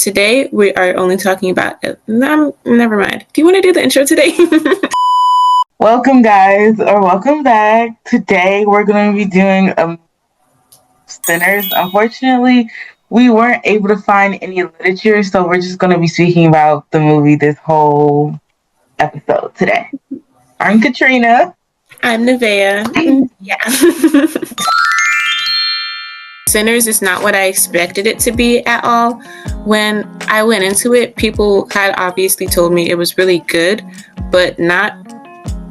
Today we are only talking about never mind. Do you want to do the intro today? Welcome guys, or welcome back. Today we're going to be doing Sinners. Unfortunately, we weren't able to find any literature, so we're just going to be speaking about the movie this whole episode today. I'm Katrina. I'm Nevaeh. Yeah. Sinners is not what I expected it to be at all. When I went into it, people had obviously told me it was really good, but not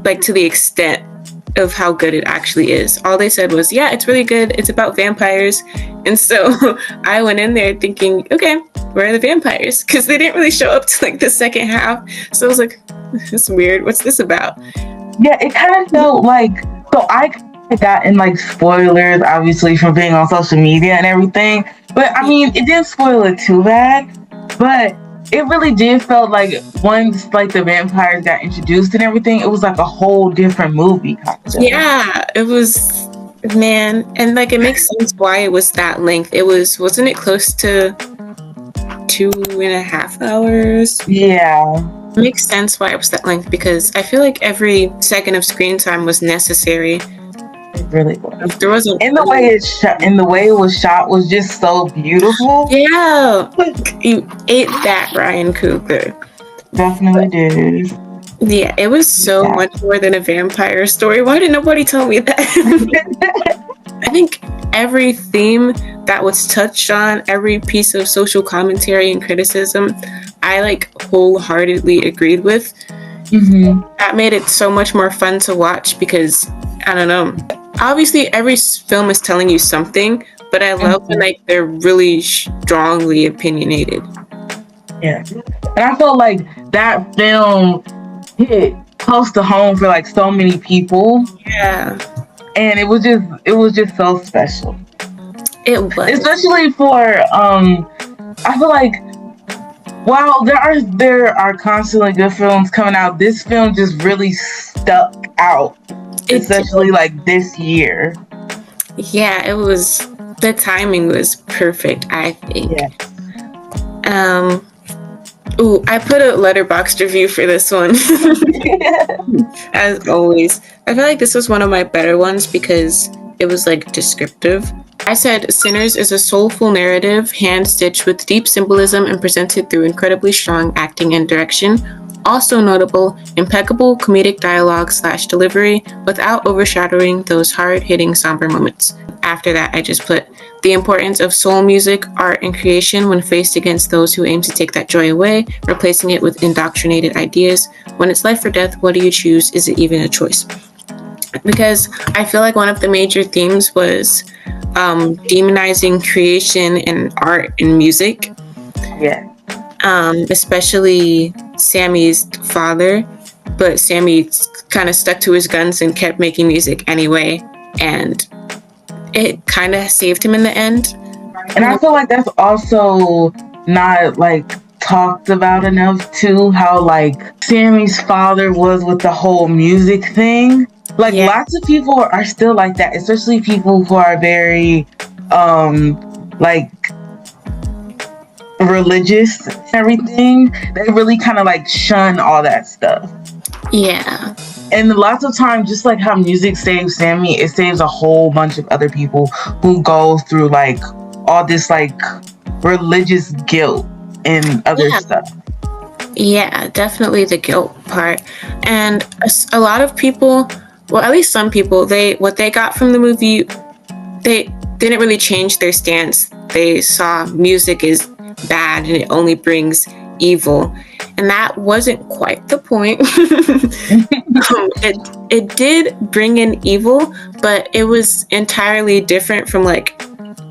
like to the extent of how good it actually is. All they said was, yeah, it's really good. It's about vampires. And so I went in there thinking, okay, where are the vampires? Because they didn't really show up to like the second half. So I was like, this is weird. What's this about? Yeah, it kind of felt like, so I got in like spoilers, obviously, from being on social media and everything. But I mean, it didn't spoil it too bad. But it really did felt like once like the vampires got introduced and everything, it was like a whole different movie. Yeah, it was, man. And like, it makes sense why it was that length. Wasn't it close to 2.5 hours? Yeah. It makes sense why it was that length, because I feel like every second of screen time was necessary. It really was. There wasn't, and the way it was shot was just so beautiful. Yeah, you ate that, Ryan Coogler. Definitely did. Yeah, it was so much more than a vampire story. Why didn't nobody tell me that? I think every theme that was touched on, every piece of social commentary and criticism, I like wholeheartedly agreed with. Mm-hmm. That made it so much more fun to watch because, I don't know, obviously every film is telling you something, but I love when like they're really strongly opinionated. Yeah, and I felt like that film hit close to home for like so many people. Yeah, and it was just so special. It was, especially for I feel like while there are constantly good films coming out, this film just really stuck out, especially like this year. Yeah, it was, the timing was perfect, I think. Yeah. I put a Letterboxd review for this one. As always. I feel like this was one of my better ones because it was like descriptive. I said, Sinners is a soulful narrative, hand-stitched with deep symbolism and presented through incredibly strong acting and direction. Also notable, impeccable comedic dialogue/delivery without overshadowing those hard-hitting somber moments. After that, I just put the importance of soul music, art, and creation when faced against those who aim to take that joy away, replacing it with indoctrinated ideas. When it's life or death, what do you choose? Is it even a choice? Because I feel like one of the major themes was demonizing creation and art and music. Yeah. Especially Sammy's father, but Sammy kind of stuck to his guns and kept making music anyway, and it kind of saved him in the end. And I feel like that's also not like talked about enough too, how like Sammy's father was with the whole music thing. Like lots of people are still like that, especially people who are very like religious and everything. They really kind of like shun all that stuff. Yeah. And lots of times, just like how music saves Sammy, it saves a whole bunch of other people who go through like all this like religious guilt and other stuff. Yeah, definitely the guilt part. And a lot of people, well, at least some people, what they got from the movie, they didn't really change their stance. They saw music as bad and it only brings evil. And that wasn't quite the point. It did bring in evil, but it was entirely different from like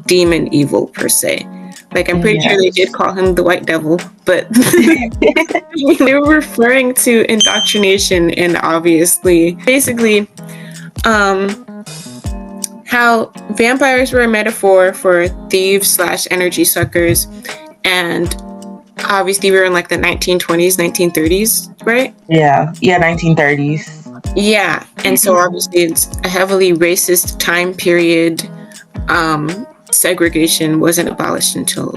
demon evil per se. Like, I'm pretty sure they did call him the White Devil, but they were referring to indoctrination and obviously, basically, how vampires were a metaphor for thieves/energy suckers, and obviously we were in like the 1920s, 1930s, right? Yeah, 1930s. Yeah, and so obviously it's a heavily racist time period. Segregation wasn't abolished until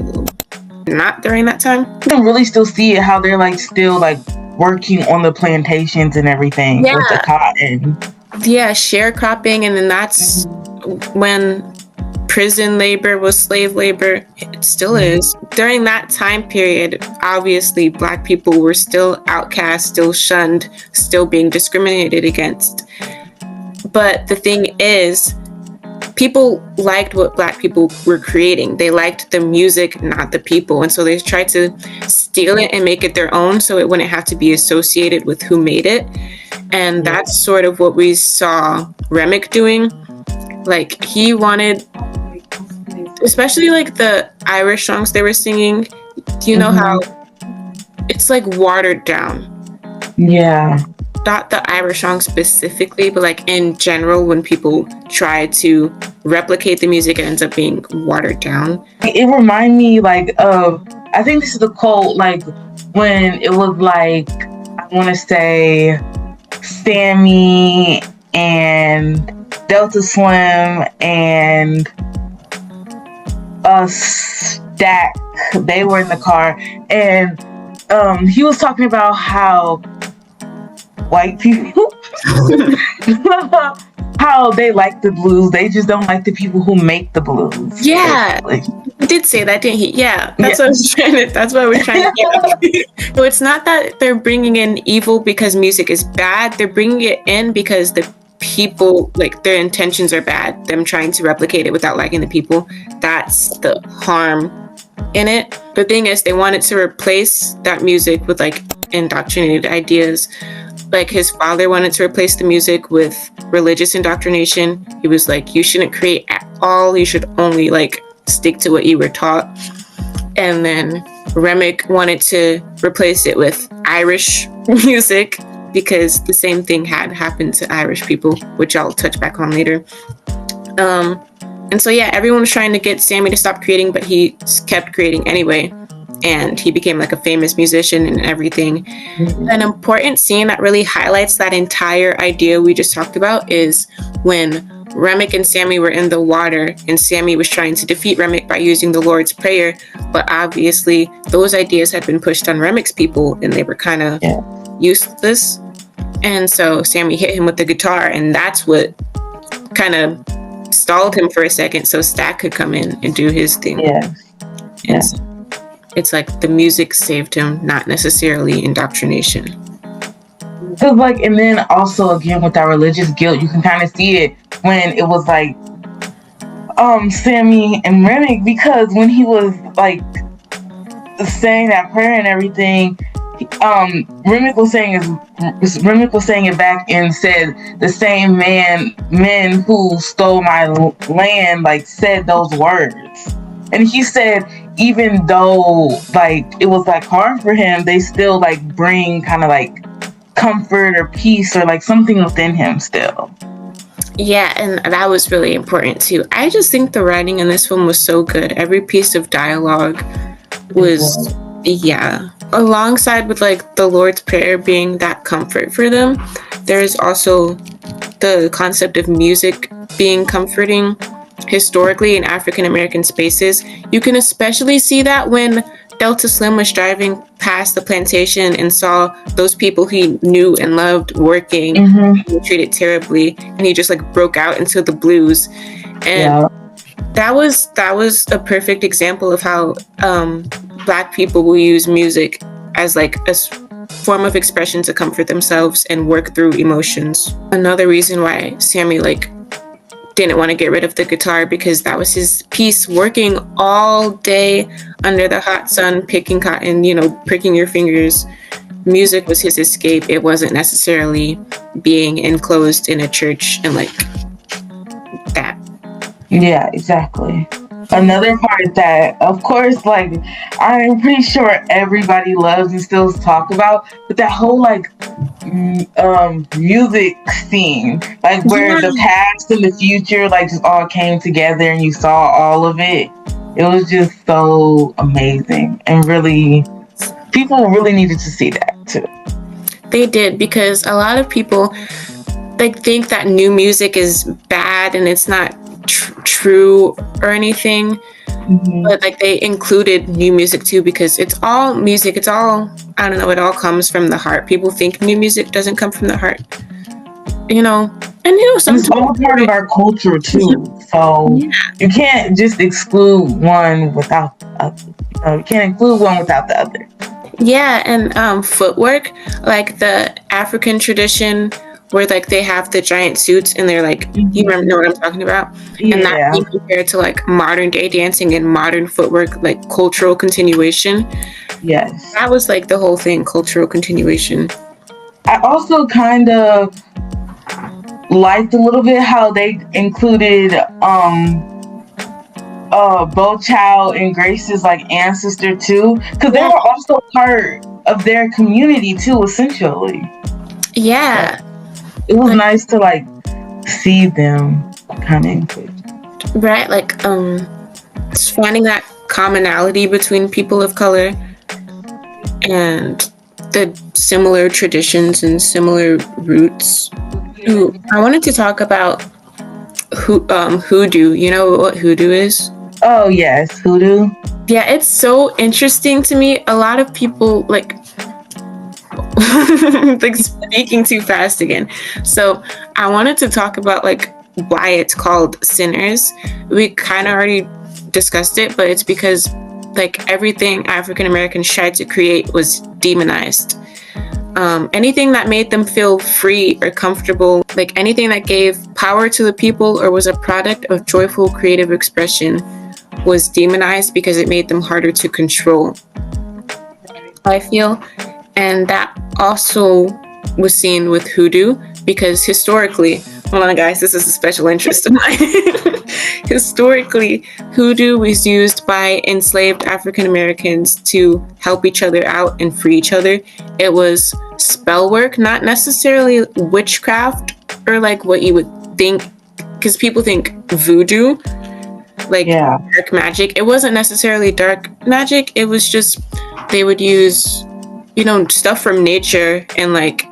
not during that time. You can really still see it, how they're like still like working on the plantations and everything with the cotton. Yeah, sharecropping, and then that's when prison labor was slave labor. It still is. During that time period, obviously, Black people were still outcast, still shunned, still being discriminated against. But the thing is, people liked what Black people were creating. They liked the music, not the people. And so they tried to steal it and make it their own so it wouldn't have to be associated with who made it. And that's sort of what we saw REMMICK doing. Like, he wanted, especially like the Irish songs they were singing, do you know how it's like watered down? Yeah. Not the Irish song specifically, but like in general, when people try to replicate the music, it ends up being watered down. It reminded me like of, I think this is the quote, like when it was like, I want to say Sammy and Delta Slim and Stack, they were in the car, and he was talking about how white people how they like the blues, they just don't like the people who make the blues. Yeah, he did say that, didn't he? Yeah, that's what I was trying to, that's what we're trying to get. So it's not that they're bringing in evil because music is bad, they're bringing it in because the people, like, their intentions are bad, them trying to replicate it without liking the people. That's the harm in it. The thing is, they wanted to replace that music with like indoctrinated ideas. Like, his father wanted to replace the music with religious indoctrination. He was like, you shouldn't create at all, you should only like stick to what you were taught. And then REMMICK wanted to replace it with Irish music, because the same thing had happened to Irish people, which I'll touch back on later. And so yeah, everyone was trying to get Sammy to stop creating, but he kept creating anyway. And he became like a famous musician and everything. An important scene that really highlights that entire idea we just talked about is when REMMICK and Sammy were in the water, and Sammy was trying to defeat REMMICK by using the Lord's Prayer. But obviously those ideas had been pushed on REMMICK's people, and they were kind of useless. And so Sammy hit him with the guitar, and that's what kind of stalled him for a second so Stack could come in and do his thing. So it's like the music saved him, not necessarily indoctrination. Cause like, and then also again with that religious guilt, you can kind of see it when it was like Sammy and REMMICK, because when he was like saying that prayer and everything, REMMICK was saying it back and said, the same men who stole my land like said those words. And he said, even though like it was like hard for him, they still like bring kind of like comfort or peace or like something within him still. Yeah, and that was really important too. I just think the writing in this film was so good. Every piece of dialogue was, alongside with like the Lord's Prayer being that comfort for them, there's also the concept of music being comforting. Historically, in African American spaces, you can especially see that when Delta Slim was driving past the plantation and saw those people he knew and loved working treated terribly, and he just like broke out into the blues. And that was a perfect example of how Black people will use music as like a form of expression to comfort themselves and work through emotions. Another reason why Sammy like didn't want to get rid of the guitar, because that was his piece, working all day under the hot sun, picking cotton, pricking your fingers. Music was his escape. It wasn't necessarily being enclosed in a church and like that. Yeah, exactly. Another part that, of course, like, I'm pretty sure everybody loves and still talk about, but that whole, like, music scene, like, where the past and the future, like, just all came together and you saw all of it. It was just so amazing, and really, people really needed to see that, too. They did, because a lot of people, like, think that new music is bad and it's not true or anything, but like they included new music too, because it's all music. It's all, I don't know, it all comes from the heart. People think new music doesn't come from the heart, you know, and it's all part of our culture too. So you can't just exclude one without the other. You can't include one without the other. Yeah, and footwork, like the African tradition where like they have the giant suits and they're like, you know what I'm talking about? Yeah. And that being compared to like modern day dancing and modern footwork, like cultural continuation. Yes. That was like the whole thing, cultural continuation. I also kind of liked a little bit how they included Bo Chow and Grace's like ancestor too, because they were also part of their community too, essentially. Yeah. So it was nice to like see them kind of included. Right, like just finding that commonality between people of color and the similar traditions and similar roots. Ooh, I wanted to talk about Hoodoo. You know what Hoodoo is? Oh yes, Hoodoo. Yeah, it's so interesting to me. A lot of people like like speaking too fast again. So I wanted to talk about like why it's called Sinners. We kind of already discussed it, but it's because like everything African Americans tried to create was demonized. Anything that made them feel free or comfortable, like anything that gave power to the people or was a product of joyful creative expression, was demonized because it made them harder to control, I feel. And that also was seen with Hoodoo, because historically, hold on guys, this is a special interest of mine. Historically, Hoodoo was used by enslaved African Americans to help each other out and free each other. It was spell work, not necessarily witchcraft or like what you would think, because people think voodoo, like dark magic. It wasn't necessarily dark magic. It was just they would use, you know, stuff from nature and like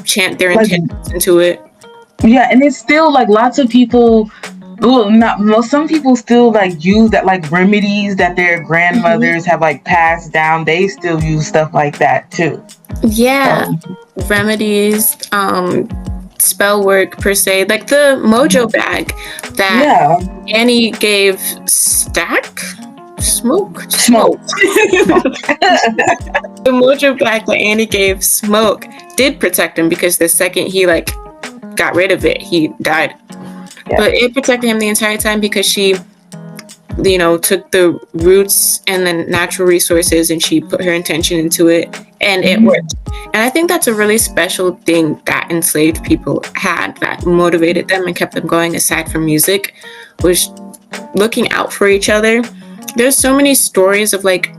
chant their intentions into it. Yeah, and it's still like lots of people, some people still like use that, like remedies that their grandmothers have like passed down. They still use stuff like that too. Yeah, remedies, spell work per se, like the mojo bag that Annie gave Smoke. The mojo bag that Annie gave Smoke did protect him, because the second he like got rid of it, he died. But it protected him the entire time because she, you know, took the roots and the natural resources and she put her intention into it, and it worked. And I think that's a really special thing that enslaved people had that motivated them and kept them going, aside from music, was looking out for each other. There's so many stories of like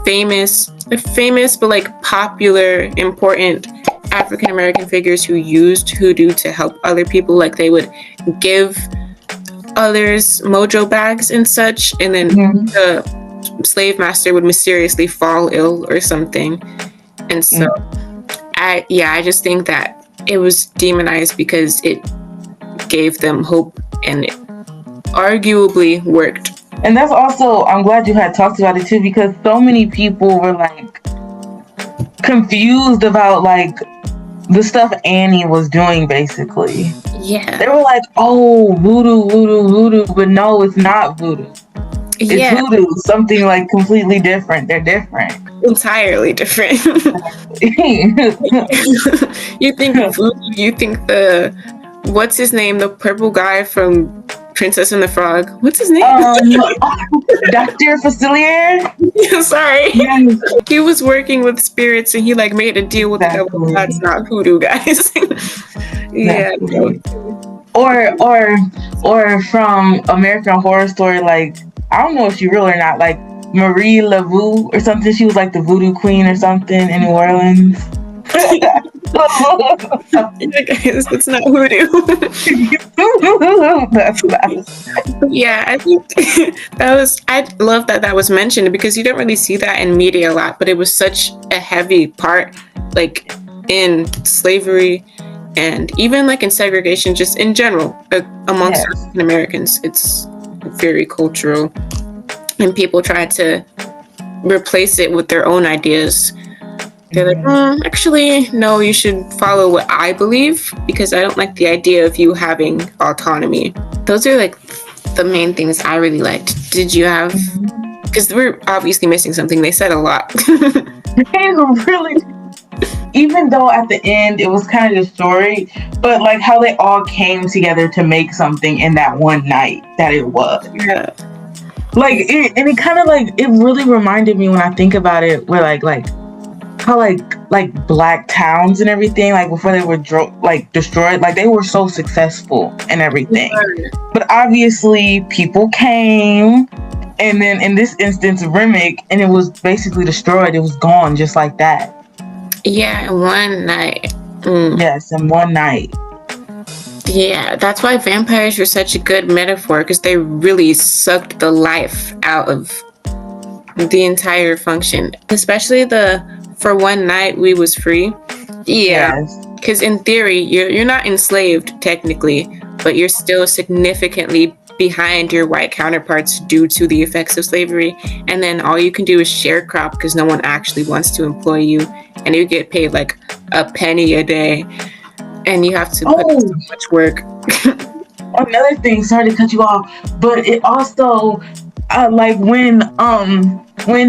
famous but like popular, important African American figures who used Hoodoo to help other people. Like they would give others mojo bags and such, and then the slave master would mysteriously fall ill or something. And so I just think that it was demonized because it gave them hope, and it arguably worked. And that's also, I'm glad you had talked about it too, because so many people were like confused about like the stuff Annie was doing, basically. Yeah. They were like, oh, voodoo, but no, it's not voodoo. It's hoodoo, something like completely different. They're different. Entirely different. You think voodoo, you think what's his name? The purple guy from Princess and the Frog. What's his name? Dr. Facilier? Sorry. Yes. He was working with spirits and he like made a deal with the devil. That's not voodoo, guys. Yeah. Or from American Horror Story, like, I don't know if she's real or not, like Marie Laveau or something. She was like the voodoo queen or something in New Orleans. Guys, that's not voodoo. Yeah, I think I love that was mentioned, because you don't really see that in media a lot, but it was such a heavy part, like in slavery And even like in segregation, just in general, amongst African Americans, it's very cultural. And people try to replace it with their own ideas. They're like, actually, no, you should follow what I believe because I don't like the idea of you having autonomy. Those are like the main things I really liked. Did you have? Because we're obviously missing something. They said a lot. Really, even though at the end it was kind of destroyed, but like how they all came together to make something in that one night that it was. Yeah. Like it kind of like it really reminded me when I think about it, where like how like black towns and everything, like before they were destroyed, like they were so successful and everything. Yeah. But obviously people came, and then in this instance REMMICK, and it was basically destroyed. It was gone just like that. Yeah, one night. Yes, in one night. Yeah, that's why vampires were such a good metaphor, because they really sucked the life out of the entire function. Especially for one night we was free. Yeah, because in theory you're not enslaved technically, but you're still significantly behind your white counterparts due to the effects of slavery. And then all you can do is sharecrop because no one actually wants to employ you, and you get paid like a penny a day, and you have to put in so much work. Another thing, sorry to cut you off, but it also like when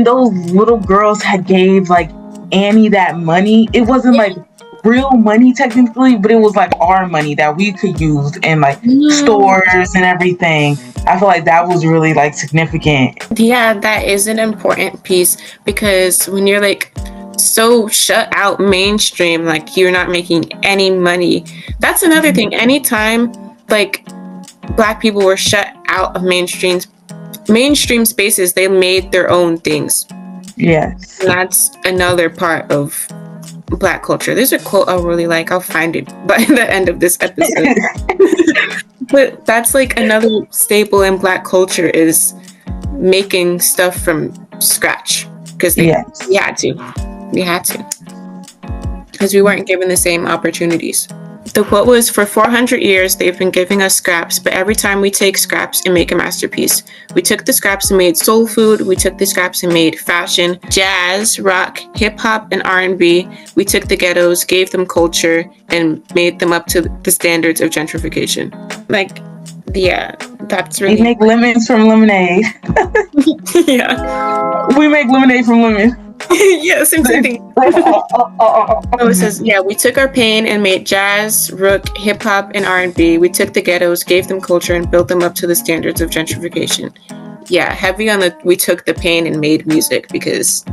those little girls had gave like Annie that money, it wasn't like real money technically, but it was like our money that we could use in like stores and everything. I feel like that was really like significant. Yeah, that is an important piece, because when you're like so shut out mainstream, like you're not making any money. That's another thing. Anytime like Black people were shut out of mainstream spaces, they made their own things. Yes. And that's another part of Black culture. There's a quote I really like. I'll find it by the end of this episode. But that's like another staple in Black culture, is making stuff from scratch, because we had to, because we weren't given the same opportunities. The quote was, "For 400 years, they've been giving us scraps, but every time we take scraps and make a masterpiece. We took the scraps and made soul food. We took the scraps and made fashion, jazz, rock, hip hop, and R&B. We took the ghettos, gave them culture, and made them up to the standards of gentrification." Like, yeah, that's really... We make lemons from lemonade. Yeah. We make lemonade from lemon. Yeah, same thing. So it says, yeah, we took our pain and made jazz, rock, hip hop, and R&B. We took the ghettos, gave them culture, and built them up to the standards of gentrification. Yeah, heavy on the we took the pain and made music, because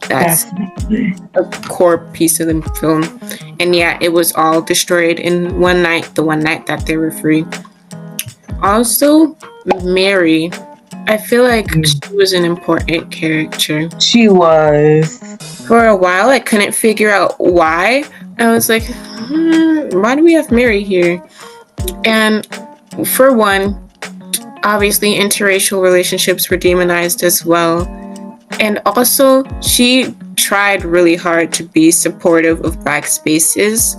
that's a core piece of the film. And yeah, it was all destroyed in one night, the one night that they were free. Also, Mary, I feel like she was an important character. She was. For a while, I couldn't figure out why. I was like, why do we have Mary here? And for one, obviously interracial relationships were demonized as well. And also, she tried really hard to be supportive of Black spaces,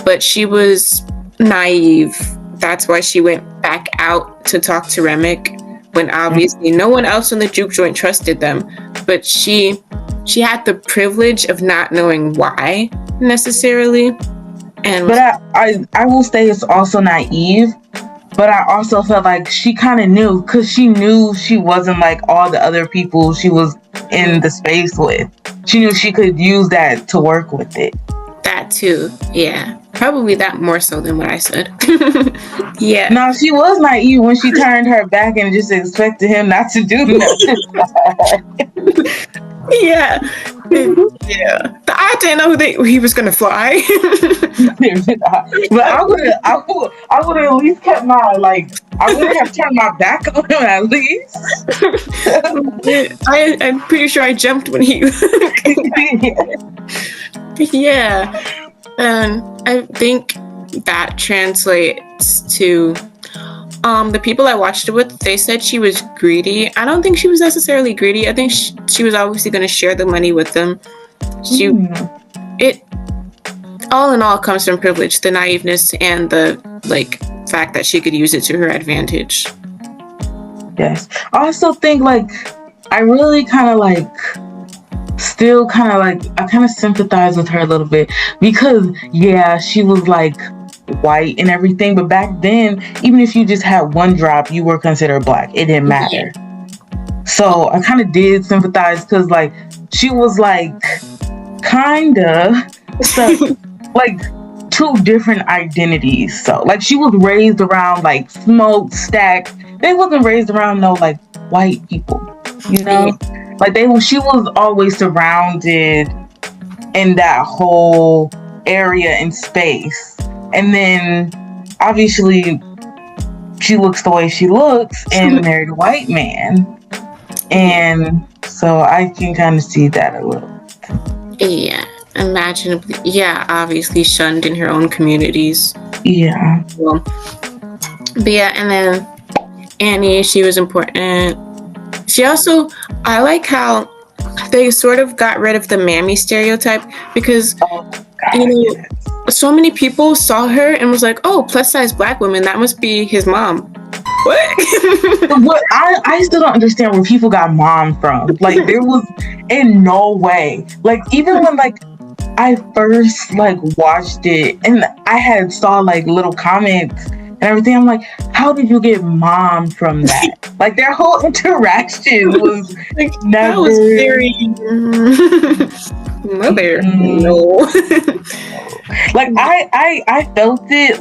but she was naive. That's why she went back out to talk to REMMICK, when obviously no one else on the juke joint trusted them. But she had the privilege of not knowing why necessarily. But I will say it's also naive, but I also felt like she kind of knew, because she knew she wasn't like all the other people she was in the space with. She knew she could use that to work with it. That too, yeah. Probably that more so than what I said. Yeah. No, she was naive when she turned her back and just expected him not to do nothing. Yeah. Yeah. I didn't know he was gonna fly. But I would have at least kept my, like, I wouldn't have turned my back on him at least. I'm pretty sure I jumped when he Yeah. And I think that translates to the people I watched it with. They said she was greedy. I don't think she was necessarily greedy. I think she was obviously going to share the money with them. all in all comes from privilege, the naiveness and the like fact that she could use it to her advantage. Yes. I also think like I really kind of like still kind of like I kind of sympathize with her a little bit because yeah, she was like white and everything, but back then even if you just had one drop, you were considered black. It didn't matter. So I kind of did sympathize because like she was like kinda so, like two different identities. So like she was raised around like smoke stack. They wasn't raised around no like white people, you know. Like she was always surrounded in that whole area and space, and then obviously she looks the way she looks and married a white man, and so I can kind of see that a little. Yeah, imaginably. Yeah, obviously shunned in her own communities. Yeah. Well, but yeah, and then Annie, she was important. She also, I like how they sort of got rid of the mammy stereotype because, so many people saw her and was like, oh, plus size black woman, that must be his mom. What? I still don't understand where people got mom from. Like there was in no way. Like even when like I first like watched it and I had saw like little comments and everything, I'm like, how did you get mom from that? Like their whole interaction was like never. That was very mother. No. Like I felt it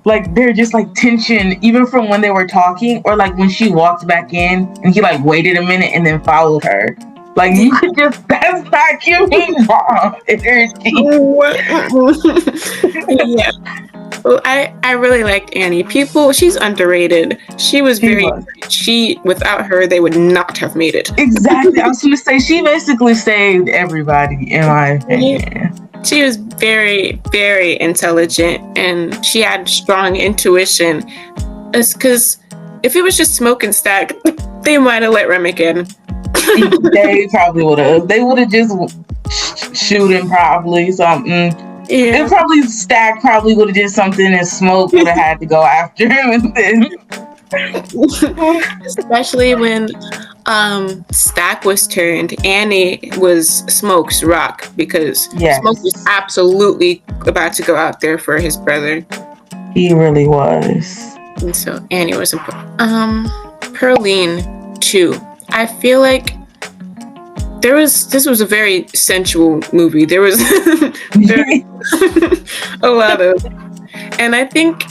like they're just like tension even from when they were talking or like when she walked back in and he like waited a minute and then followed her. Like you could just that's not giving mom energy. Yeah. Well, I really liked Annie. She's underrated. She was without her they would not have made it. Exactly. I was gonna say she basically saved everybody in my opinion. She was very, very intelligent and she had strong intuition. It's because if it was just smoke and stack, they might have let REMMICK in. They probably would have. They would have just shoot him probably something. Yeah. It probably Stack probably would have did something and Smoke would have had to go after him and then. Especially when Stack was turned, Annie was Smoke's rock because Smoke was absolutely about to go out there for his brother. He really was. And so Annie was important. PEARLINE too. I feel like this was a very sensual movie. There was a lot of, and I think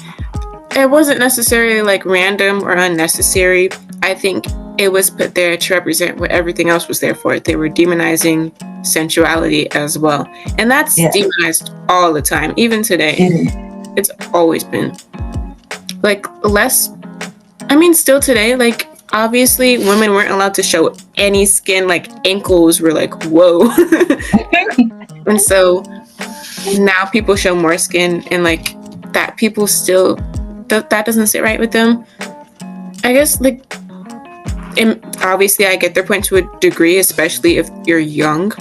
it wasn't necessarily like random or unnecessary. I think it was put there to represent what everything else was there for. They were demonizing sensuality as well. And that's demonized all the time, even today. It's always been like less, I mean, still today, like obviously women weren't allowed to show any skin, like ankles were like, whoa. And so now people show more skin and like that people still, that doesn't sit right with them. I guess like, obviously I get their point to a degree, especially if you're young.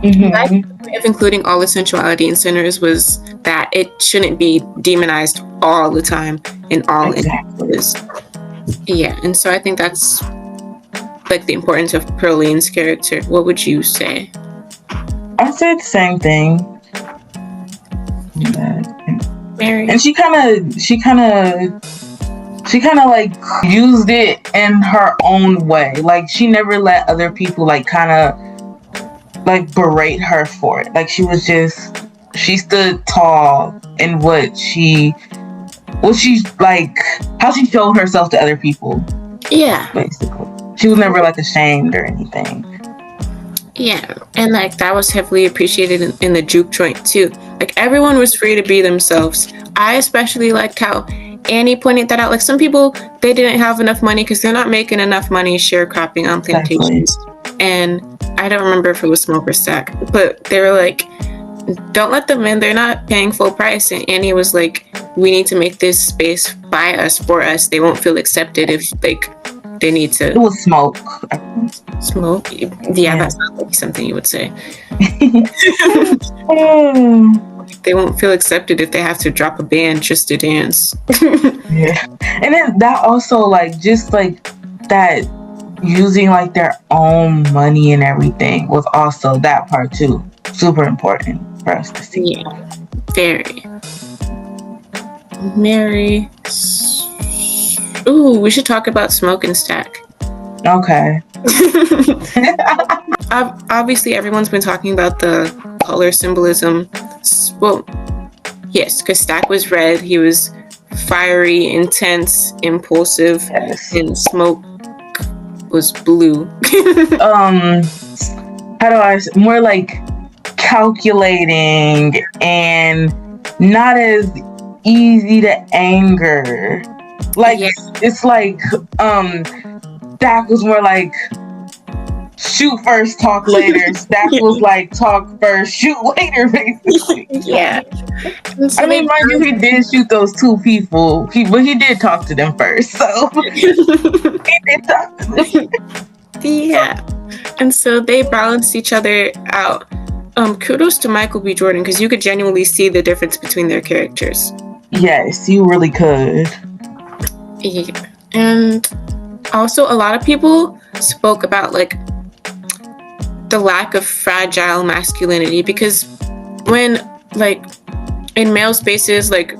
If including all the sensuality in Sinners was that it shouldn't be demonized all the time in all instances. Yeah, and so I think that's like the importance of PEARLINE's character. What would you say? I'd say the same thing. Mary. And she kind of like used it in her own way. Like she never let other people like kind of like berate her for it. Like she stood tall in what she's like, how she showed herself to other people. Yeah. Basically. She was never like ashamed or anything. Yeah. And like that was heavily appreciated in the juke joint too. Like everyone was free to be themselves. I especially liked how Annie pointed that out. Like some people, they didn't have enough money because they're not making enough money sharecropping on plantations. And I don't remember if it was Smoke or Stack, but they were like, don't let them in. They're not paying full price. And Annie was like, we need to make this space by us, for us. They won't feel accepted if like they need to. It was Smoke. Smoke? Yeah, that's not like something you would say. They won't feel accepted if they have to drop a band just to dance. Yeah. And then that also, like, just like that using like their own money and everything was also that part too. Super important for us to see. Yeah, very. Mary. Ooh, we should talk about Smoke and Stack. Okay. Obviously, everyone's been talking about the color symbolism. Well, yes, because Stack was red. He was fiery, intense, impulsive, Yes. and Smoke was blue. How do I more like calculating and not as easy to anger. Like it's like Stack was more like shoot first, talk later. Stack was like talk first, shoot later, basically. Yeah. I mean, mind you, he did shoot those two people, but he did talk to them first, so he did talk to them. Yeah. And so they balanced each other out. Kudos to Michael B. Jordan, because you could genuinely see the difference between their characters. Yes, you really could. Yeah. And also, a lot of people spoke about like the lack of fragile masculinity, because when like in male spaces, like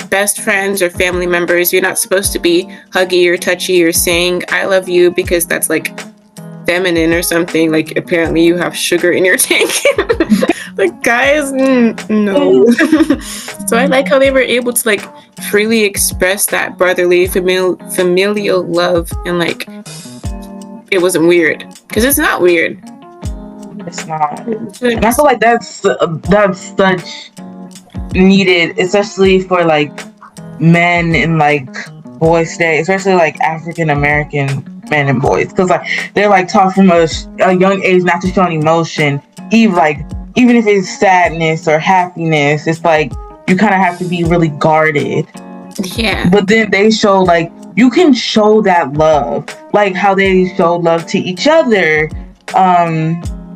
best friends or family members, you're not supposed to be huggy or touchy or saying I love you, because that's like feminine or something. Like apparently you have sugar in your tank. Like guys, no. So I like how they were able to like freely express that brotherly familial love, and like it wasn't weird, because it's not weird. It's not. And I feel like that's such needed, especially for like men in like boys today, especially like African American men and boys, because like they're like taught from a young age not to show any emotion, even if it's sadness or happiness. It's like you kind of have to be really guarded. Yeah. But then they show like you can show that love, like how they showed love to each other,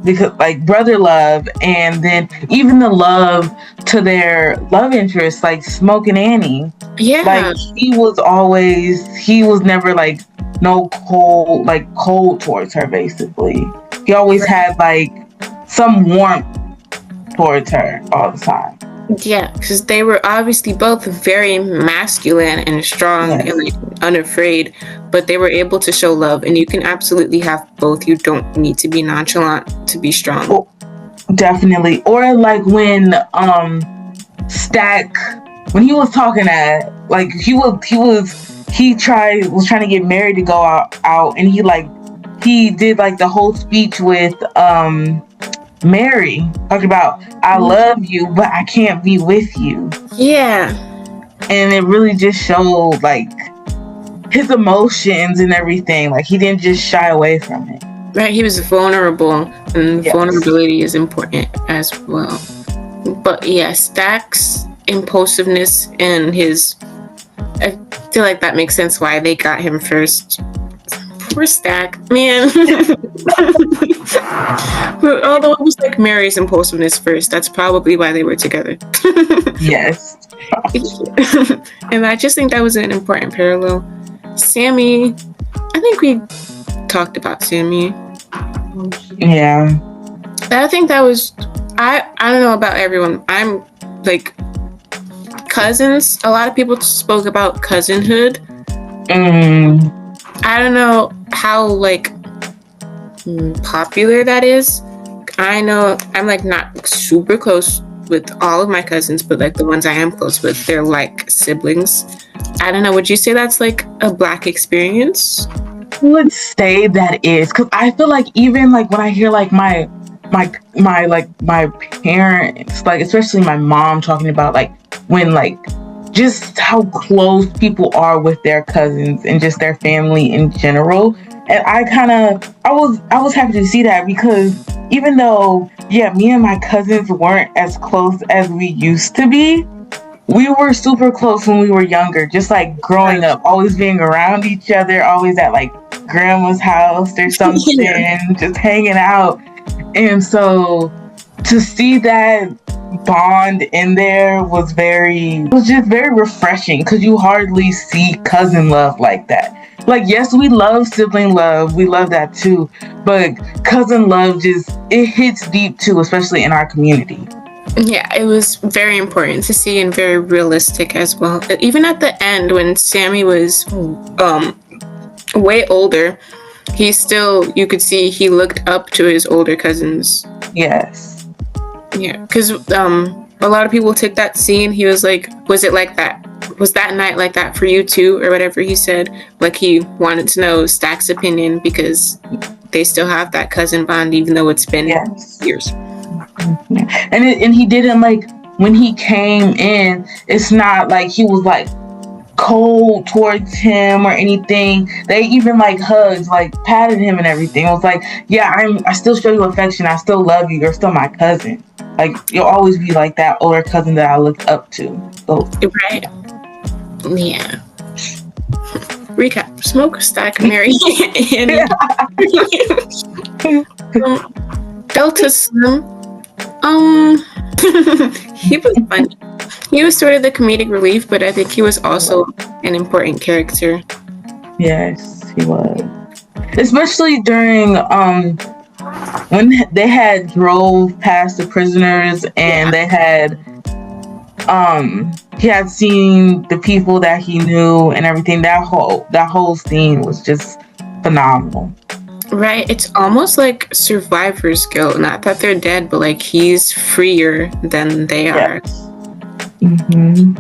because like brother love, and then even the love to their love interests, like Smoke and Annie. Yeah. Like he was never like cold towards her, basically. He always had like some warmth towards her all the time. Yeah, because they were obviously both very masculine and strong, Yes. and like unafraid, but they were able to show love, and you can absolutely have both. You don't need to be nonchalant to be strong. Oh, definitely. Or like when Stack, when he was talking at like he was trying to get married to go out, and he did like the whole speech with Mary, talking about I love you, but I can't be with you. Yeah. And it really just showed like his emotions and everything. Like he didn't just shy away from it. Right, he was vulnerable, and Yes. vulnerability is important as well. But yeah, Stack's impulsiveness and I feel like that makes sense why they got him first. Poor Stack, man. Although it was like Mary's impulsiveness first, that's probably why they were together. Yes. And I just think that was an important parallel. Sammy, I think we talked about Sammy. Yeah. I think that was, I don't know about everyone. I'm like, cousins, a lot of people spoke about cousinhood. I don't know how like popular that is. I know I'm like not super close with all of my cousins, but like the ones I am close with, they're like siblings. I don't know, would you say that's like a Black experience? I would say that is, because I feel like even like when I hear like my parents, like especially my mom, talking about like when like just how close people are with their cousins and just their family in general. And I was happy to see that, because even though me and my cousins weren't as close as we used to be, we were super close when we were younger, just like growing up, always being around each other, always at like grandma's house or something, just hanging out. And so to see that bond in there was just very refreshing, because you hardly see cousin love like that. Like, yes, we love sibling love, we love that too, but cousin love it hits deep too, especially in our community. Yeah, it was very important to see and very realistic as well. Even at the end, when Sammy was way older, you could see he looked up to his older cousins. Yes. Yeah, because a lot of people took that scene. He was like, was it like that? Was that night like that for you too? Or whatever he said. Like, he wanted to know Stack's opinion because they still have that cousin bond, even though it's been years. And he didn't, like, when he came in, it's not like he was like cold towards him or anything. They even like hugged, like patted him and everything. It was like, yeah, I still show you affection, I still love you, you're still my cousin. Like, you'll always be like that older cousin that I looked up to. So. Right. Yeah. Recap: Smoke, Stack, Mary, and Delta Slim. He was funny. He was sort of the comedic relief, but I think he was also an important character. Yes, he was. Especially during when they had drove past the prisoners, and they had he had seen the people that he knew and everything. That whole scene was just phenomenal. Right, it's almost like survivor's guilt. Not that they're dead, but like he's freer than they are. Mm-hmm.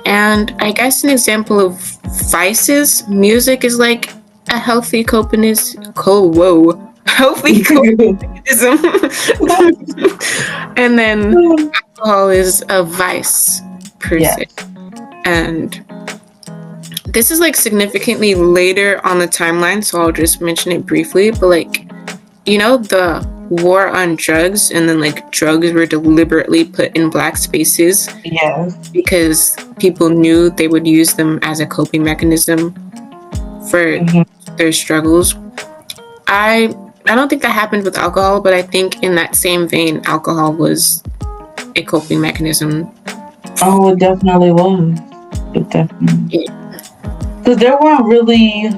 And I guess an example of vices, music is like a healthy healthy copanism. And then alcohol is a vice per se. And this is like significantly later on the timeline, so I'll just mention it briefly. But like, you know, the war on drugs, and then like drugs were deliberately put in black spaces. Yes. Because people knew they would use them as a coping mechanism for their struggles. I don't think that happened with alcohol, but I think in that same vein, alcohol was a coping mechanism. Oh, it definitely was. It definitely. Yeah. Because there weren't really,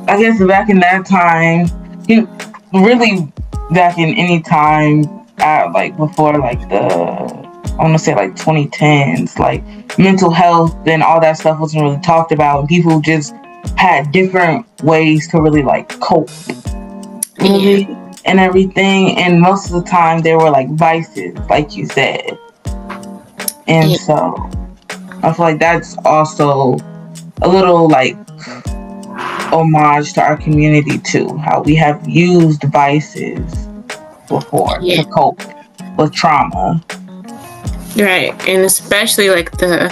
I guess back in that time, really back in any time, like before, like I want to say like 2010s, like mental health and all that stuff wasn't really talked about, and people just had different ways to really like cope and everything. And most of the time they were like vices, like you said. And so I feel like that's also a little like homage to our community too, how we have used vices before to cope with trauma. Right, and especially like the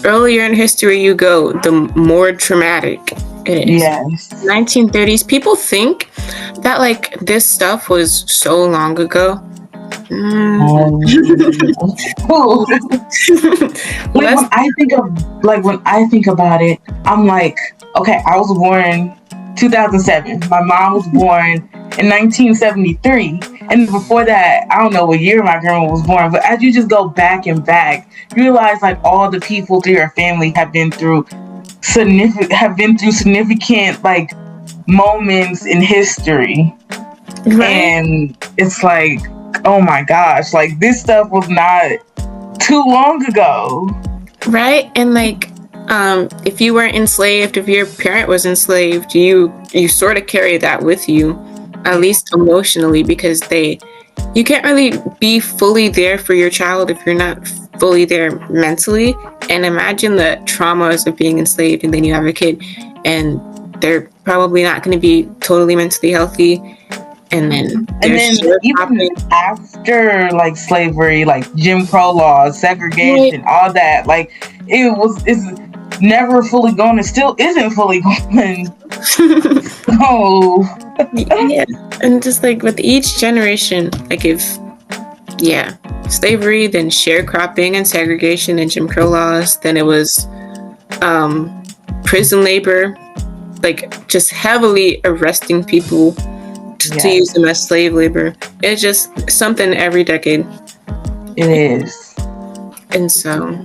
earlier in history you go, the more traumatic it is. Yes. 1930s, people think that like this stuff was so long ago. When I think about it, I'm like, okay, I was born 2007. My mom was born in 1973, and before that, I don't know what year my grandma was born. But as you just go back and back, you realize like all the people through your family have been through significant like moments in history, and it's like, oh my gosh, like this stuff was not too long ago. Right? And like, if you weren't enslaved, if your parent was enslaved, you sort of carry that with you, at least emotionally, because you can't really be fully there for your child if you're not fully there mentally. And imagine the traumas of being enslaved, and then you have a kid, and they're probably not going to be totally mentally healthy. And then even after like slavery, like Jim Crow laws, segregation, all that, like it's never fully gone. It still isn't fully gone. Yeah, and just like with each generation, like slavery, then sharecropping and segregation and Jim Crow laws, then it was prison labor, like just heavily arresting people to use them as slave labor. It's just something every decade. It is. And so,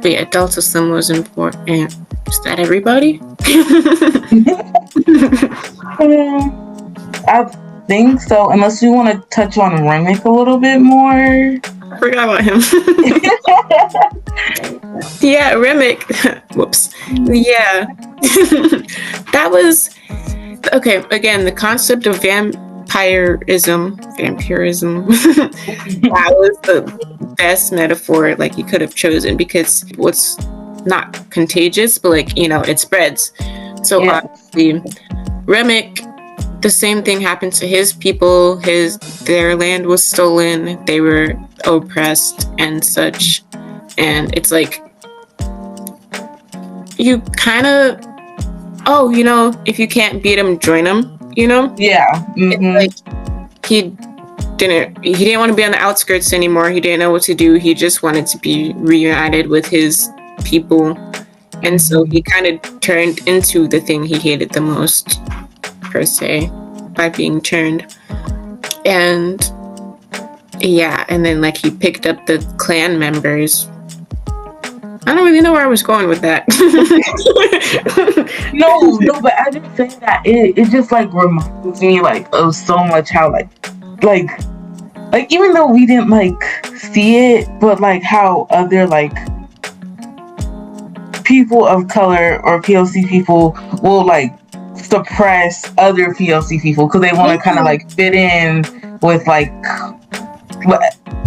but yeah, Delta Slim was important. Is that everybody? I think so, unless you want to touch on REMMICK a little bit more. I forgot about him. Yeah, REMMICK. Whoops. Yeah. That was okay. Again, the concept of vampirism. That was the best metaphor like you could have chosen, because what's not contagious, but like, you know, it spreads. So Yeah. obviously, REMMICK, the same thing happened to his people. Their land was stolen. They were oppressed and such. And it's like, you kind of, oh, you know, if you can't beat him, join him, you know? Yeah. It's like, he didn't want to be on the outskirts anymore. He didn't know what to do. He just wanted to be reunited with his people. And so he kind of turned into the thing he hated the most, per se, by being turned. And yeah, and then like he picked up the clan members. I don't really know where I was going with that. No, but I just say that it just like reminds me like of so much how like even though we didn't like see it, but like how other like people of color or POC people will like suppress other POC people because they want to kind of like fit in with like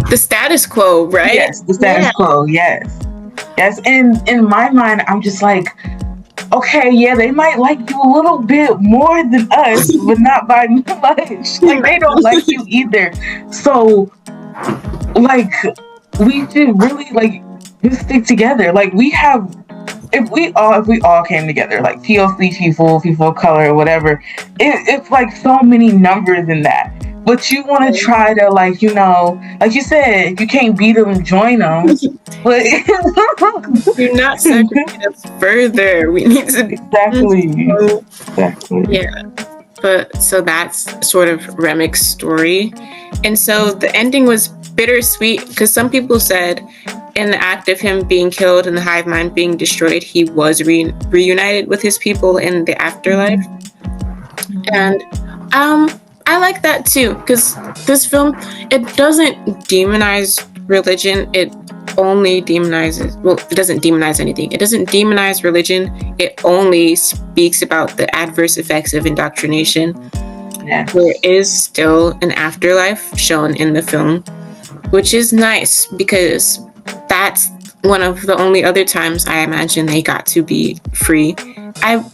the status quo, right? Yes, the status quo. Yes. And in my mind, I'm just like, okay, yeah, they might like you a little bit more than us, but not by much. Like they don't like you either. So, like, we should really like just stick together. Like we have. If we all came together, like POC people of color, or whatever, it's like so many numbers in that. But you want to try to, like, you know, like you said, you can't beat them, join them. But you're not segregating us further. We need to exactly. Yeah. But so that's sort of REMMICK's story, and so the ending was bittersweet because some people said, in the act of him being killed and the hive mind being destroyed, he was reunited with his people in the afterlife. And I like that too, because this film, it doesn't demonize religion. It only demonizes, well, it doesn't demonize anything. It doesn't demonize religion. It only speaks about the adverse effects of indoctrination. Yes. There is still an afterlife shown in the film, which is nice because that's one of the only other times I imagine they got to be free. I'm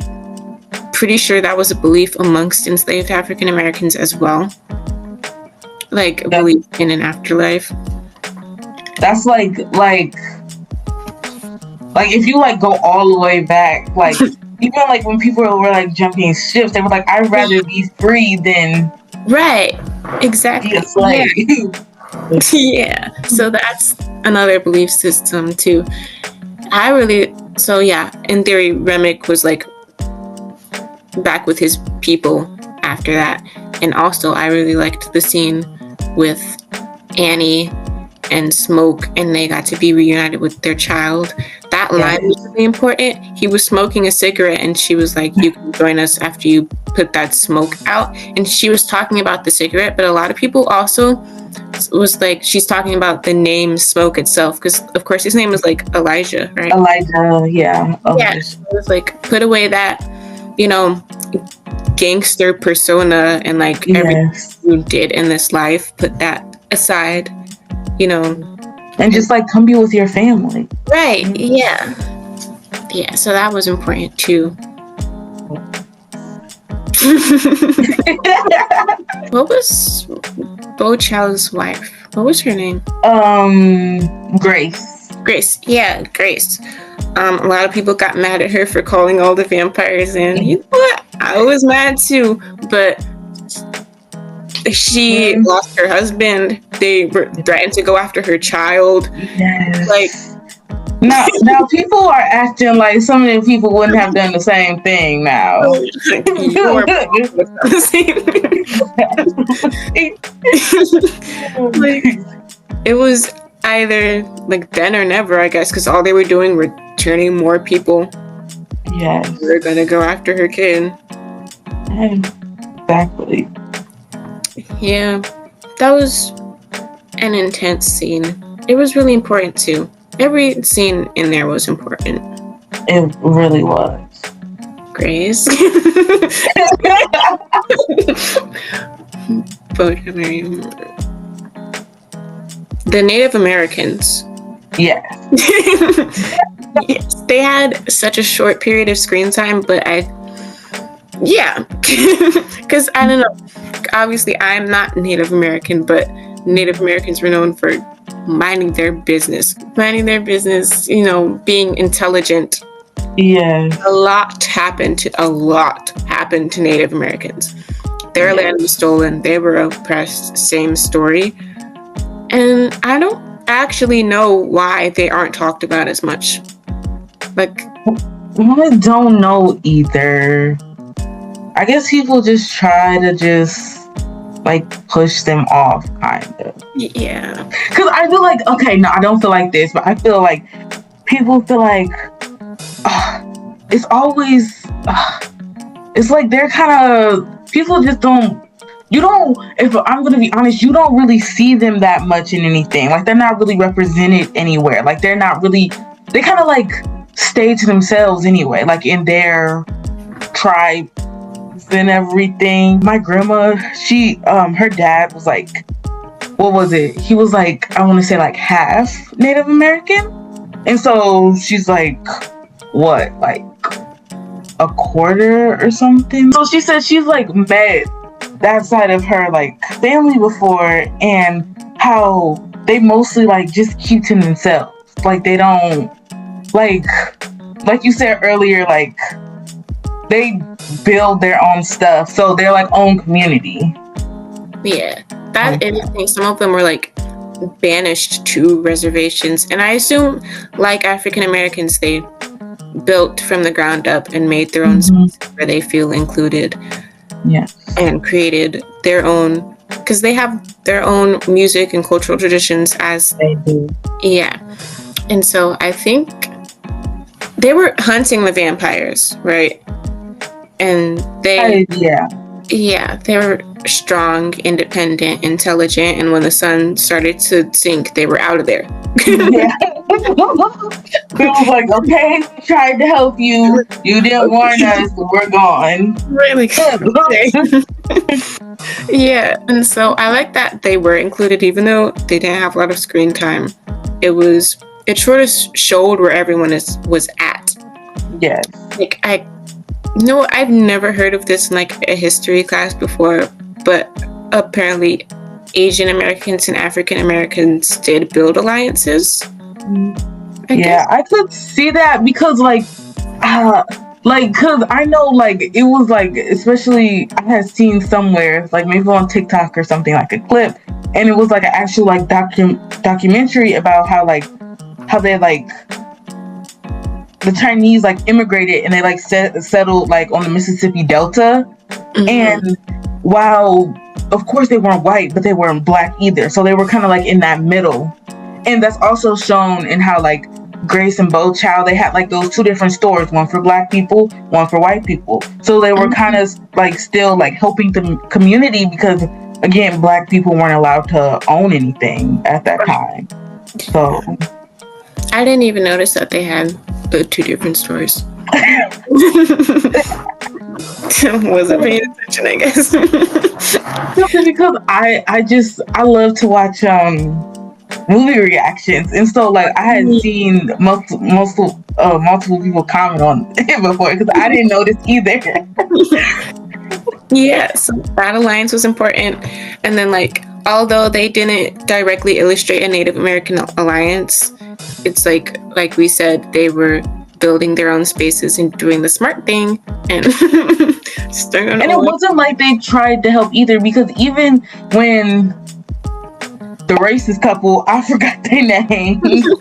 pretty sure that was a belief amongst enslaved African Americans as well. Like a belief in an afterlife. That's like if you like go all the way back, like even like when people were like jumping ships, they were like, I'd rather be free than right. Exactly. be a slave. Yeah. So that's another belief system too. So yeah, in theory, REMMICK was like back with his people after that. And also I really liked the scene with Annie and Smoke, and they got to be reunited with their child. That line was really important. He was smoking a cigarette and she was like, you can join us after you put that smoke out. And she was talking about the cigarette, but a lot of people also was like, she's talking about the name Smoke itself, because of course his name was like Elijah, right? Elijah, yeah. Yeah, so it was like, put away that, you know, gangster persona and like everything you did in this life, put that aside, you know. And just like come be with your family. Right, yeah. Yeah, so that was important too. What was Bo Chow's wife? What was her name? Grace. Grace, yeah, Grace. A lot of people got mad at her for calling all the vampires in. You know what? I was mad too, but she lost her husband. They were threatened to go after her child. Yes. Like now people are acting like some of the people wouldn't have done the same thing now. it was either like then or never, I guess, because all they were doing were turning more people. Yes. They're gonna go after her kid. Exactly. Yeah, that was an intense scene. It was really important too. Every scene in there was important. It really was. Grace. The Native Americans. Yes. Yes, they had such a short period of screen time, but because I don't know. Obviously, I'm not Native American, but Native Americans were known for minding their business, being intelligent. Yes. A lot happened to Native Americans. Their land was stolen. They were oppressed. Same story. And I don't actually know why they aren't talked about as much. Like, I don't know either. I guess people just try to push them off, kind of. Yeah. Because I feel like, okay, no, I don't feel like this, but I feel like people feel like it's always, it's like they're kind of, people just don't, if I'm going to be honest, you don't really see them that much in anything. Like, they're not really represented anywhere. Like, they're not really, they kind of like stay to themselves anyway, like in their tribe and everything. My grandma, her dad was like, what was it? He was like, I want to say like half Native American. And so she's like, what, like a quarter or something? So she said she's like met that side of her like family before, and how they mostly like just keep to themselves. Like they don't, like you said earlier, like they build their own stuff, so they're like own community. Yeah, that is the thing. Some of them were like banished to reservations, and I assume like African Americans, they built from the ground up and made their own space where they feel included. Yeah, and created their own, because they have their own music and cultural traditions as they do. Yeah, and so I think they were hunting the vampires, right? And they they were strong, independent, intelligent, and when the sun started to sink, they were out of there. Yeah. It was like, okay, we tried to help you. You didn't warn us, we're gone. Really? Yeah, and so I like that they were included, even though they didn't have a lot of screen time. It sort of showed where everyone was at. Yes. Like I've never heard of this in like a history class before, but apparently Asian Americans and African Americans did build alliances. I could see that because cause I know like it was like, especially I had seen somewhere like maybe on TikTok or something, like a clip, and it was like an actual like documentary about how they like the Chinese like immigrated and they like settled like on the Mississippi Delta. And while of course they weren't white, but they weren't black either, so they were kind of like in that middle. And that's also shown in how like Grace and Bo Chow, they had like those two different stores, one for black people, one for white people. So they were kind of like still like helping the community, because again, black people weren't allowed to own anything at that time. So I didn't even notice that they had the two different stores. Wasn't paying attention, I guess. Because I love to watch movie reactions, and so like I had seen multiple people comment on it before, because I didn't notice either. Yeah, so that alliance was important, and then like although they didn't directly illustrate a Native American alliance, it's like we said, they were building their own spaces and doing the smart thing, and and it wasn't like they tried to help either, because even when the racist couple, I forgot their name, the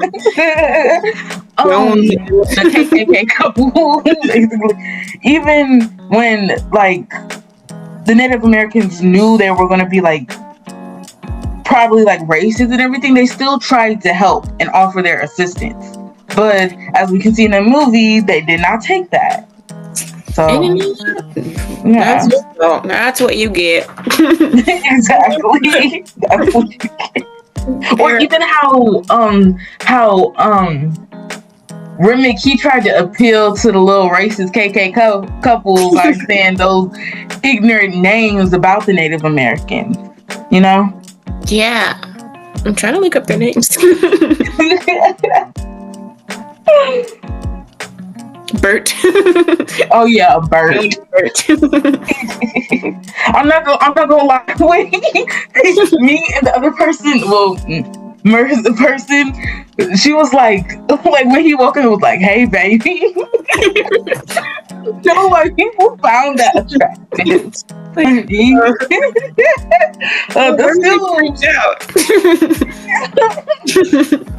KKK couple, basically, even when like the Native Americans knew they were going to be like probably like racist and everything, they still tried to help and offer their assistance. But as we can see in the movie, they did not take that. So yeah, that's what you get. Exactly. That's what you get. Or even how REMMICK, he tried to appeal to the little racist KK couple by saying those ignorant names about the Native Americans, you know? Yeah. I'm trying to look up their names. BERT. Oh yeah, BERT. I'm not gonna lie. Wait, me and the other person, well, the person, she was like when he woke up, it was like, "Hey, baby." No, like people found that attractive. That's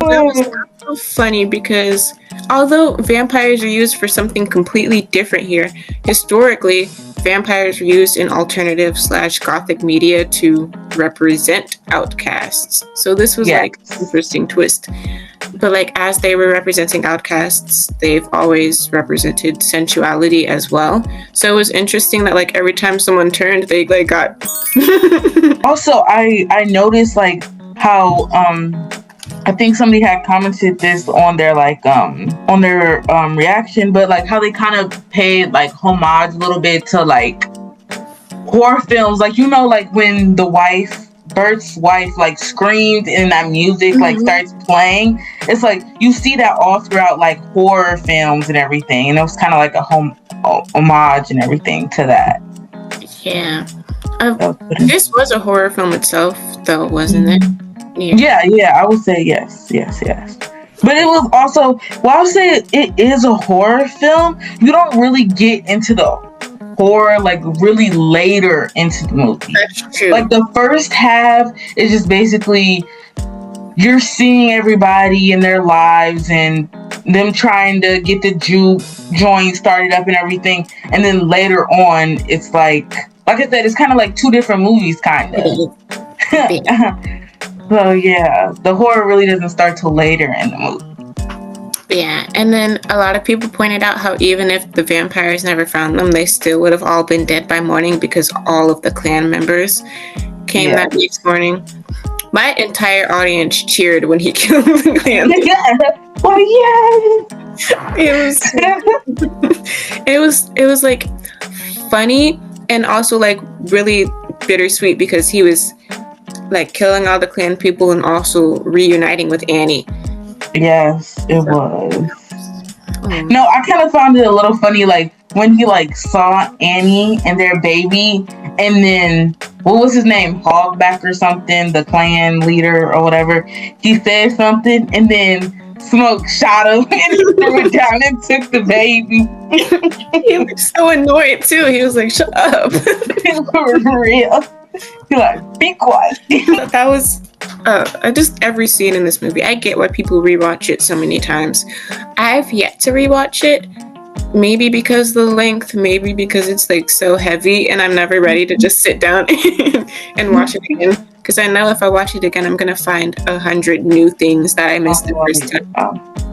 That was so funny because although vampires are used for something completely different here, historically, vampires were used in alternative / gothic media to represent outcasts. So this was like an interesting twist. But like as they were representing outcasts, they've always represented sensuality as well. So it was interesting that like every time someone turned, they like got. Also, I noticed like how I think somebody had commented this on their reaction, but like how they kind of paid like homage a little bit to like horror films, like like when Bert's wife like screamed and that music like starts playing. It's like you see that all throughout like horror films and everything, and it was kind of like a homage and everything to that. Yeah. This was a horror film itself, though, wasn't it? Yeah, I would say yes. But it was also, while I say it is a horror film, you don't really get into the horror like really later into the movie. That's true. Like the first half is just basically you're seeing everybody in their lives and them trying to get the joint started up and everything, and then later on it's like I said, it's kind of like two different movies, kind of. So yeah, the horror really doesn't start till later in the movie. Yeah, and then a lot of people pointed out how even if the vampires never found them, they still would have all been dead by morning because all of the clan members came that next morning. My entire audience cheered when he killed the clan. It was like funny and also like really bittersweet because he was like killing all the clan people and also reuniting with Annie. Yes, it was. No, I kind of found it a little funny, like when he like saw Annie and their baby, and then what was his name, Hogback or something, the clan leader or whatever. He said something, and then Smoke shot him and he threw it down and took the baby. He looked so annoyed too. He was like, "Shut up!" For real. He's like, "Be quiet." That was just every scene in this movie. I get why people rewatch it so many times. I've yet to rewatch it. Maybe because of the length, maybe because it's like so heavy and I'm never ready to just sit down and watch it again. Because I know if I watch it again, I'm going to find 100 new things that I missed the first time.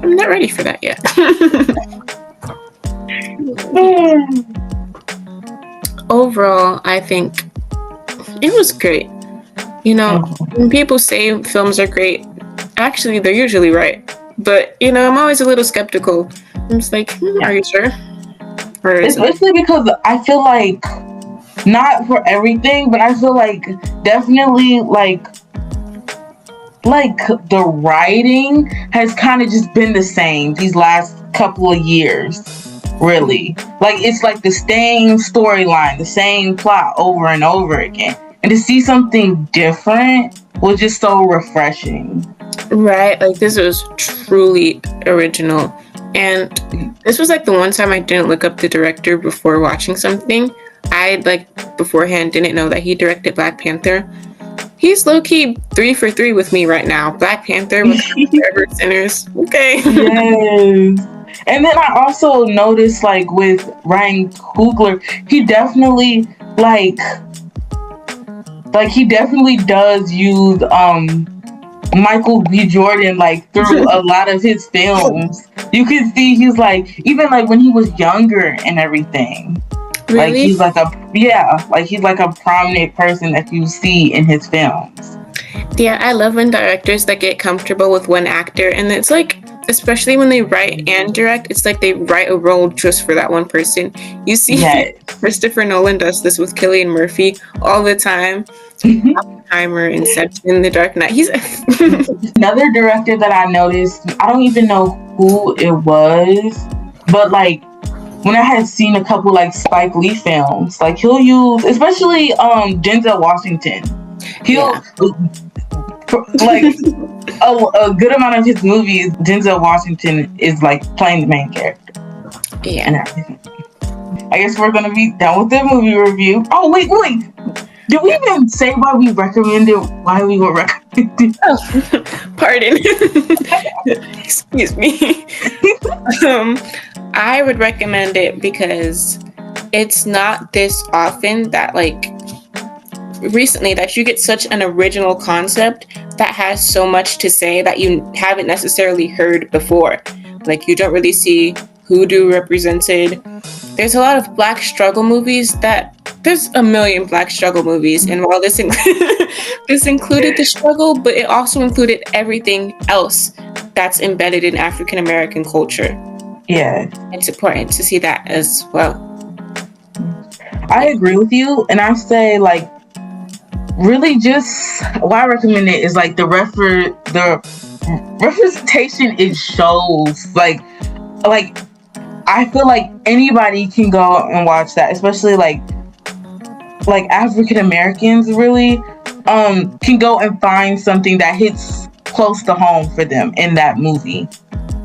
I'm not ready for that yet. Overall, I think it was great. When people say films are great, actually, they're usually right. But, I'm always a little skeptical. I'm just like, are you sure? Especially because I feel like, not for everything, but I feel like definitely like the writing has kind of just been the same these last couple of years, really. Like it's like the same storyline, the same plot over and over again. And to see something different was just so refreshing. Right, like this was truly original. And this was like the one time I didn't look up the director before watching something. I beforehand didn't know that he directed Black Panther. He's low-key 3 for 3 with me right now. Black Panther, Forever Sinners. Okay. Yes. And then I also noticed with Ryan Coogler, he definitely like he definitely does use Michael B. Jordan like through a lot of his films. You can see he's like, even like when he was younger and everything. Really? Like he's like he's like a prominent person that you see in his films. Yeah, I love when directors that get comfortable with one actor, and it's like, especially when they write and direct, it's like they write a role just for that one person. You see, Christopher Nolan does this with Cillian Murphy all the time. Oppenheimer, Inception, The Dark Knight. He's another director that I noticed. I don't even know who it was, but like when I had seen a couple like Spike Lee films, like he'll use, especially Denzel Washington. He'll like a good amount of his movies, Denzel Washington is like playing the main character. Yeah. And everything. I guess we're gonna be done with the movie review. Oh wait. Did we even say why we were recommending? Oh, pardon. Excuse me. I would recommend it because it's not this often that like recently that you get such an original concept that has so much to say that you haven't necessarily heard before. Like you don't really see Hoodoo represented. There's a lot of Black struggle movies there's a million Black struggle movies, and while this included the struggle, but it also included everything else that's embedded in African American culture. Yeah. It's important to see that as well. I agree with you, and I say like really just why I recommend it is like the representation it shows. Like I feel like anybody can go and watch that, especially like African Americans really can go and find something that hits close to home for them in that movie.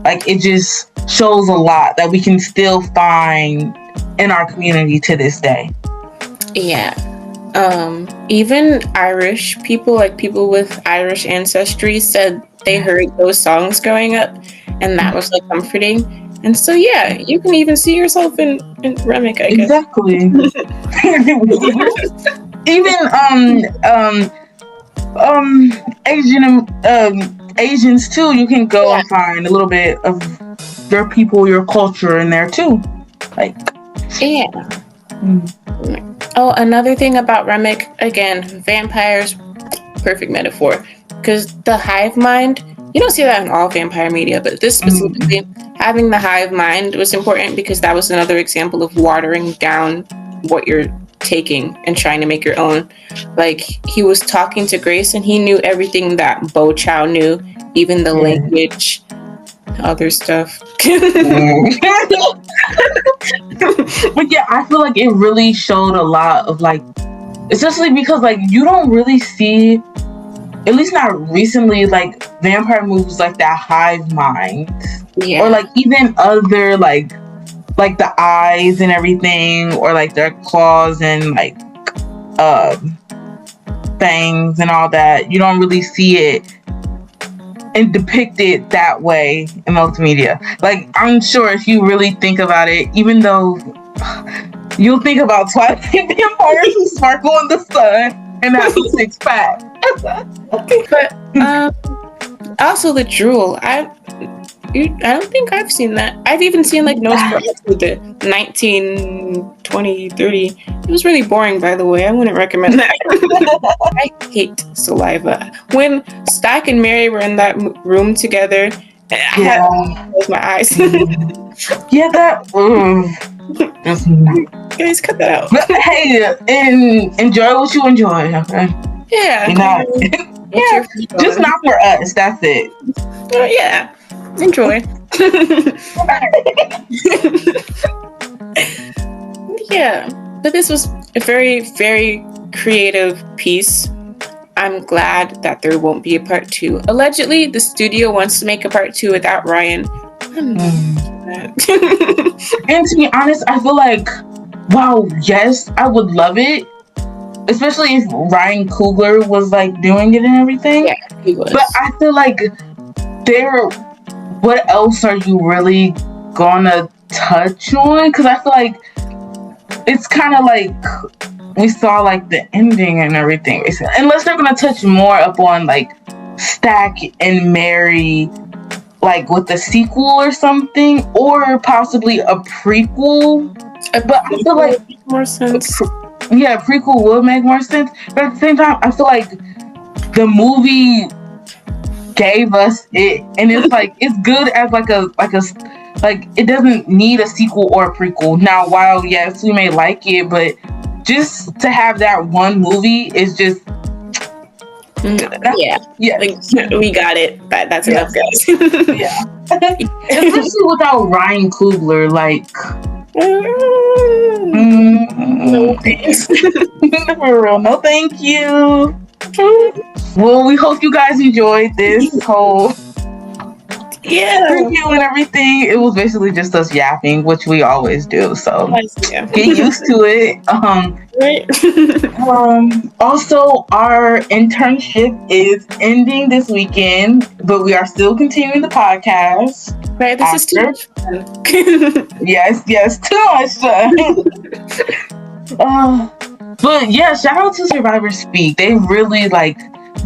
Like it just shows a lot that we can still find in our community to this day. Yeah. Even Irish people, like people with Irish ancestry, said they heard those songs growing up, and that was like comforting. And so, yeah, you can even see yourself in REMMICK, I guess. Exactly. Even Asians too. You can go and find a little bit of your people, your culture in there too. Like, yeah. Oh, another thing about REMMICK, again, vampires, perfect metaphor, because the hive mind. You don't see that in all vampire media, but this specifically, having the hive mind was important because that was another example of watering down what you're taking and trying to make your own. Like, he was talking to Grace and he knew everything that Bo Chow knew, even the language, other stuff. But yeah, I feel like it really showed a lot of like, especially because like you don't really see, at least not recently, like vampire movies like that hive mind, or like even other like the eyes and everything, or like their claws and like fangs and all that. You don't really see it and depict it that way in most media. Like I'm sure if you really think about it, even though you'll think about Twilight vampires who sparkle in the sun and have a six-pack. But also the drool. I don't think I've seen that. I've even seen like Nosferatu with the 19, 20, 30. It was really boring, by the way. I wouldn't recommend that. I hate saliva. When Stack and Mary were in that room together, I had to close my eyes. Yeah, that. Guys, cut that out. But hey, enjoy what you enjoy, okay? Yeah. Just not for us. That's it. Yeah. Enjoy. Yeah. But this was a very, very creative piece. I'm glad that there won't be a part 2. Allegedly, the studio wants to make a part 2 without Ryan. And to be honest, I feel like, wow, yes, I would love it. Especially if Ryan Coogler was like doing it and everything. Yeah, he was. But I feel like what else are you really gonna touch on? Because I feel like it's kind of like we saw like the ending and everything. Unless they're gonna touch more upon like Stack and Mary, like with the sequel or something, or possibly a prequel. But I feel like more sense. Yeah, a prequel would make more sense. But at the same time, I feel like the movie gave us it, and it's like it's good as like it doesn't need a sequel or a prequel. Now, while yes, we may like it, but just to have that one movie is just yeah. Like, we got it. That's enough, guys. Yeah, especially without Ryan Coogler, like. No thanks. For real, no thank you. Well, we hope you guys enjoyed this whole review and everything. It was basically just us yapping, which we always do, so get used to it. Also, our internship is ending this weekend, but we are still continuing the podcast. Right, this is too much fun. Yes, too much fun. But yeah, shout out to Survivor Speak. They really like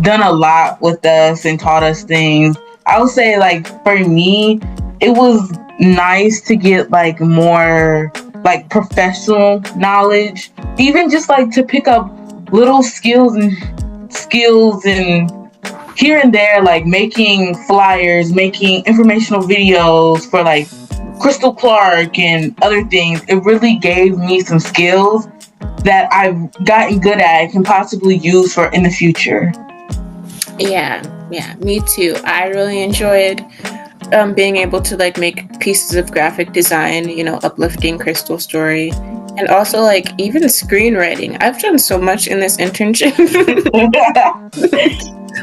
done a lot with us and taught us things. I would say, like, for me, it was nice to get like more like professional knowledge, even just like to pick up little skills and here and there, like making flyers, making informational videos for like Krystal Clark and other things. It really gave me some skills that I've gotten good at and can possibly use for in the future. Yeah, me too. I really enjoyed being able to like make pieces of graphic design, uplifting Krystal's story, and also like even screenwriting. I've done so much in this internship.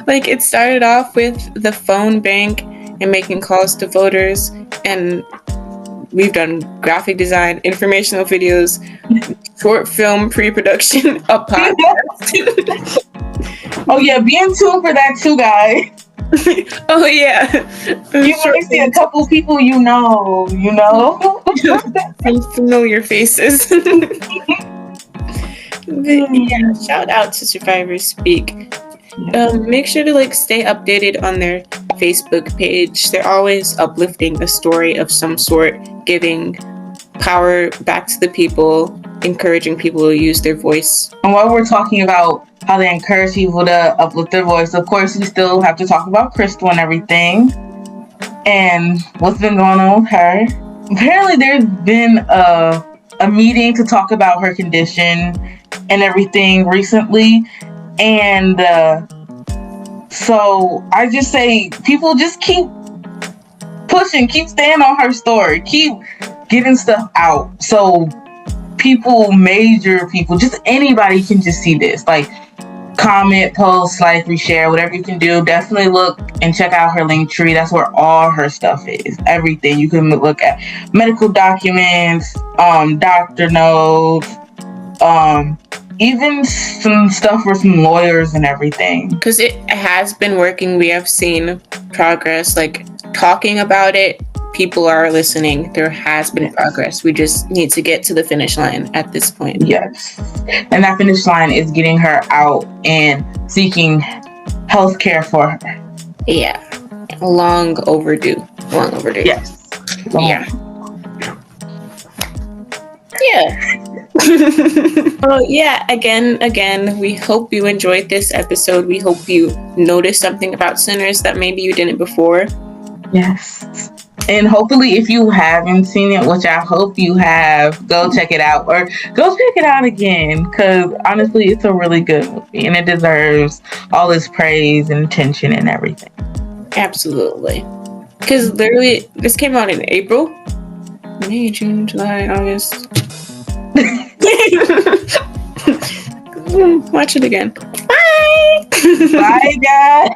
Like, it started off with the phone bank and making calls to voters, and we've done graphic design, informational videos, short film pre-production, a podcast. Oh yeah, be in tune for that too, guys. Oh yeah, you might see a couple people you know. Some familiar faces. Yeah, shout out to Survivor Speak. Make sure to like stay updated on their Facebook page. They're always uplifting a story of some sort, giving power back to the people, encouraging people to use their voice. And while we're talking about how they encourage people to uplift their voice, of course, we still have to talk about Krystal and everything and what's been going on with her. Apparently, there's been a meeting to talk about her condition and everything recently. And so I just say, people just keep pushing, keep staying on her story, keep getting stuff out. So major people, just anybody can just see this. Like, comment, post, like, reshare, whatever you can do. Definitely look and check out her Linktree. That's where all her stuff is. Everything. You can look at medical documents, doctor notes, even some stuff for some lawyers and everything. Because it has been working. We have seen progress. Like, talking about it, people are listening. There has been progress. We just need to get to the finish line at this point. Yes. And that finish line is getting her out and seeking health care for her. Yeah. Long overdue. Yes. Yeah. Well, yeah, again, we hope you enjoyed this episode. We hope you noticed something about Sinners that maybe you didn't before. Yes. And hopefully, if you haven't seen it, which I hope you have, go check it out, or go check it out again, because honestly, it's a really good movie and it deserves all its praise and attention and everything. Absolutely. Because literally, this came out in April, May, June, July, August. Watch it again. Bye. Bye, guys.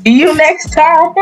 See you next time.